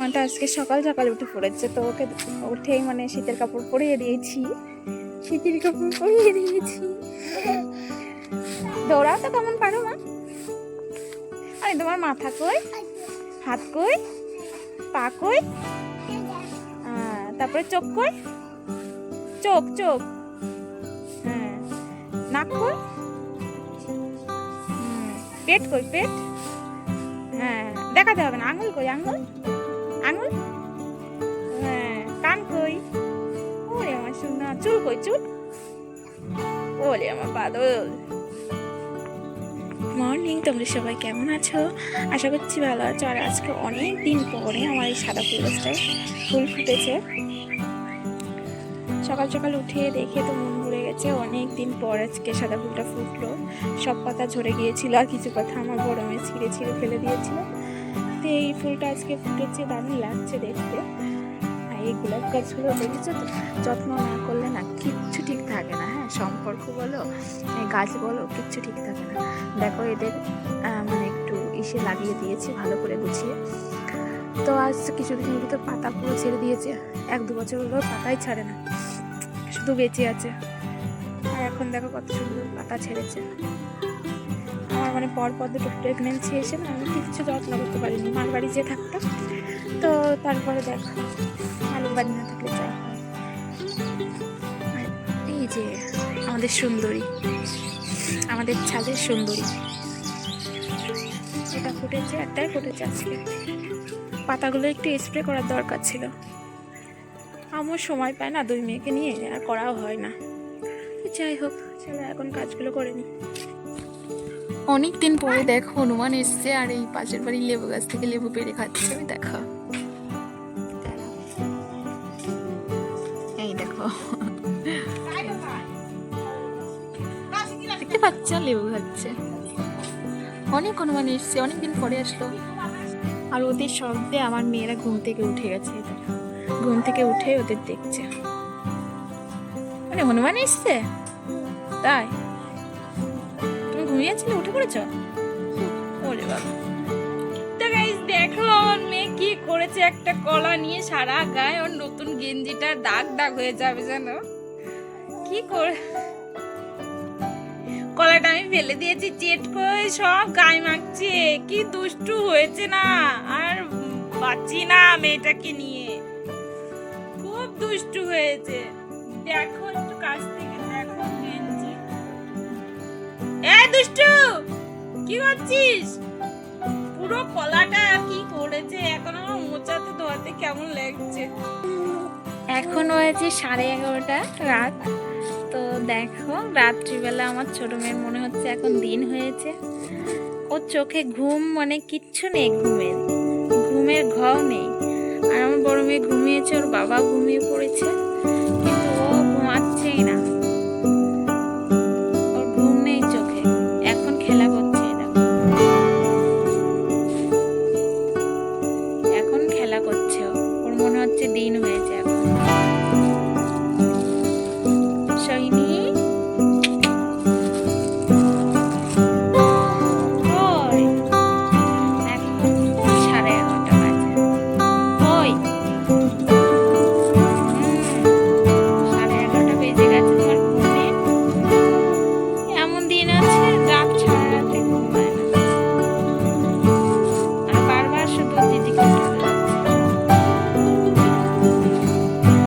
দোকানটা আজকে সকাল সকাল উঠে পড়েছে, তো ওকে উঠেই মানে শীতের কাপড় পরিয়ে দিয়েছি, শীতের কাপড় পরিয়ে দিয়েছি। দৌড়াও তো কেমন পারো মা? আরে তোমার মাথা কই, হাত কই, পা কই, তারপরে চোখ কই, চোখ চোখ, হ্যাঁ নাক কই, পেট কই, পেট, হ্যাঁ দেখাতে হবে না। আঙুল কই, আঙুল, আঙুল, হ্যাঁ কান কই, ওরে আমার সোনা, চুল কই, চুল, ওরে আমার বাদল। মর্নিং, তোমরা সবাই কেমন আছো? আশা করছি ভালো আছো। আর আজকে অনেক দিন পরে আমার এই সাদা ফুল গাছটায় ফুল ফুটেছে। সকাল সকাল উঠে দেখে তো মন ভরে গেছে, অনেক দিন পর আজকে সাদা ফুলটা ফুটলো। সব পাতা ঝরে গিয়েছিল, আর কিছু পাতা আমার বড় মেয়ে ছিঁড়ে ছিঁড়ে ফেলে দিয়েছিল। তো এই ফুলটা আজকে ফুটেছে, দারুণ লাগছে দেখতে। আর এই গোলাপ গাছগুলো দেখেছো তো, যত্ন না করলে না কিচ্ছু ঠিক থাকে না। হ্যাঁ, সম্পর্ক বলো, গাছ বলো, কিচ্ছু ঠিক থাকে না। দেখো এদের মানে একটু ইসে লাগিয়ে দিয়েছি ভালো করে গুছিয়ে। তো আজ কিছুদিনের ভিতর পাতা পুরো ছেড়ে দিয়েছে, 1-2 বছর হলো পাতাই ছাড়ে না, শুধু বেঁচে আছে। আর এখন দেখো কত সুন্দর পাতা ছেড়েছে। আমার মানে পর দুটো প্রেগনেন্সি এসে না আমি কিছু যত্ন করতে পারিনি, মার বাড়ি যেয়ে থাকতাম। তো তারপরে দেখো মালিক বাড়ি না থাকলে চাই। এই যে আমাদের সুন্দরী, আমাদের ছাদের সুন্দরী, এটা ফুটেছে, একটাই ফুটেছে আজকে। পাতাগুলো একটু স্প্রে করার দরকার ছিল, আমার সময় পায় না 2 মেয়েকে নিয়ে, আর করাও হয় না। যাই হোক, চলো এখন কাজগুলো করে নিই। অনেক দিন পরে দেখো হনুমান এসছে, আর এই পাশের বাড়ির লেবু গাছ থেকে লেবু পেড়ে খাচ্ছে। আমি দেখো, এই দেখো দেখতে পাচ্ছ, লেবু খাচ্ছে। অনেক হনুমান এসছে, অনেকদিন পরে আসলো। আর ওদের শব্দে আমার মেয়েরা ঘুম থেকে উঠে গেছে, ঘুম থেকে উঠে ওদের দেখছে। মানে হনুমান এসছে তাই তুমি ঘুমিয়েছিলে, উঠে পড়েছ? ওরে বাবা। তো গাইস দেখো আমার মেয়ে কি করেছে, একটা কলা নিয়ে সারা গায়ে, ওর নতুন গেঞ্জিটা দাগ দাগ হয়ে যাবে জানো। কি করে কলাটা আমি ফেলে দিয়েছি, চেট করে সব গায়ে মাখছে। কি দুষ্টু হয়েছে না, আর বাঁচি না মেয়েটাকে নিয়ে, খুব দুষ্টু হয়েছে। দেখো একটু কাছ থেকে দেখো গেঞ্জি। এই দুষ্টু কি করছিস? পুরো কলাটা কি করেছে, এখন আমার মোচাতে ধোয়াতে কেমন লাগছে। এখন হয়েছে 11:30 রাত। তো দেখো রাত্রিবেলা আমার ছোট মেয়ের মনে হচ্ছে এখন দিন হয়েছে। ওর চোখে ঘুম মানে কিচ্ছু নেই, ঘুমের ঘাও নেই। আর আমার বড় মেয়ে ঘুমিয়েছে, ওর বাবা ঘুমিয়ে পড়েছে, কিন্তু ও ঘুমাচ্ছেই না, ওর ঘুম নেই চোখে। এখন খেলা করছে, এখন খেলা করছে, ওর মনে হচ্ছে দিন হয়েছে এখন।